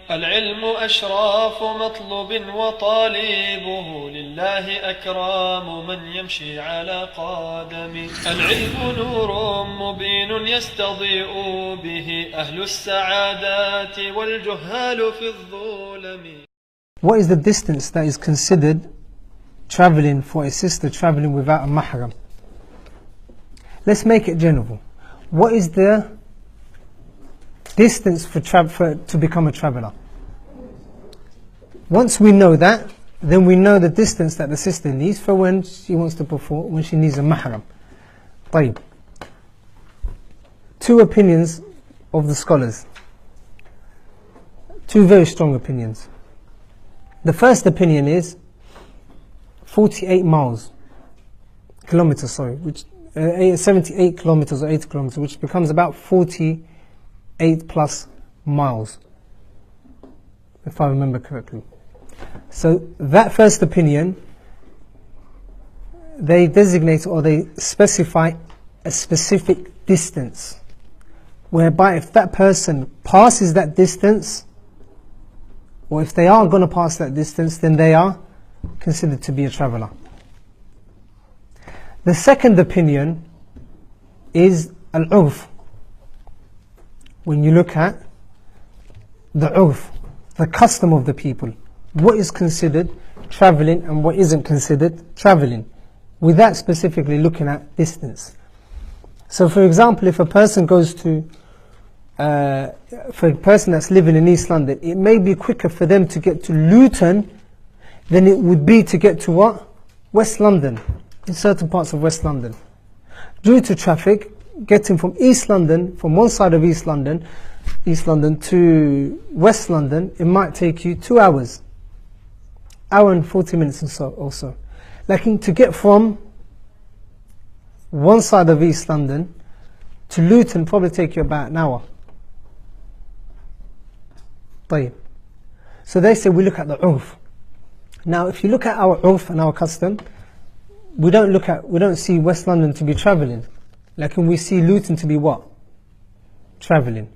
العلم أشراف مطلوب وطالبه لله أكرام من يمشي على قدمه. العلم نور مبين يستضيء به أهل السعادات والجهال في الظلم. What is the distance that is considered traveling for a sister traveling without a mahram? Let's make it general. What is the distance to become a traveler? Once we know that, then we know the distance that the sister needs for when she wants to perform, when she needs a mahram. طيب. Two opinions of the scholars. Two very strong opinions. The first opinion is 48 kilometers, which 78 kilometers or 80 kilometers, which becomes about 48 plus miles, if I remember correctly. So that first opinion, they designate or they specify a specific distance, whereby if that person passes that distance, or if they are going to pass that distance, then they are considered to be a traveler. The second opinion is al-urf. When you look at the urf, the custom of the people, what is considered traveling and what isn't considered traveling, without specifically looking at distance. So for example, if a person goes to for a person that's living in East London, it may be quicker for them to get to Luton than it would be to get to what? West London, in certain parts of West London. Due to traffic, getting from East London, from one side of East London to West London, it might take you 2 hours, hour and 40 minutes or so also. Like to get from one side of East London to Luton probably take you about an hour. So they say we look at the urf. Now if you look at our urf and our custom, we don't see West London to be travelling. Like we see Luton to be what? Travelling.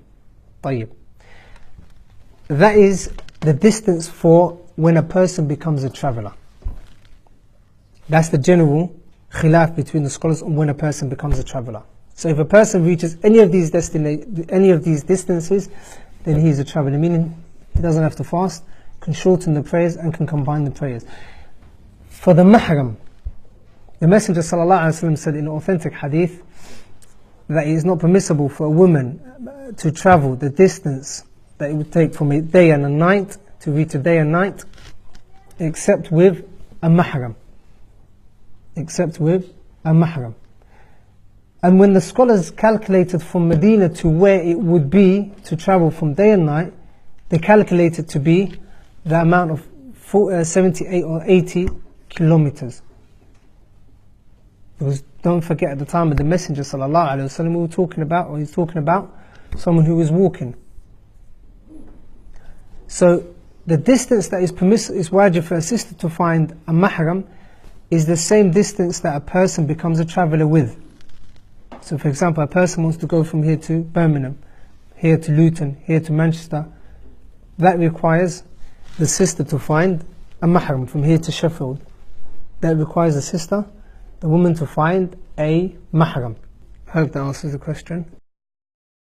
That is the distance for when a person becomes a traveller. That's the general khilaf between the scholars on when a person becomes a traveller. So if a person reaches any of these distances, then he is a traveller, meaning he doesn't have to fast, can shorten the prayers and can combine the prayers. For the mahram, the Messenger ﷺ said in an authentic hadith that it is not permissible for a woman to travel the distance that it would take from a day and a night to reach a day and night, except with a mahram. Except with a mahram. And when the scholars calculated from Medina to where it would be to travel from day and night, they calculated to be the amount of 78 or 80 kilometers. Because don't forget, at the time of the Messenger ﷺ, we were talking about, or he's talking about, someone who was walking. So the distance that is wajib for a sister to find a mahram is the same distance that a person becomes a traveller with. So for example, a person wants to go from here to Birmingham, here to Luton, here to Manchester. That requires the sister to find a mahram from here to Sheffield. That requires the woman to find a mahram. I hope that answers the question.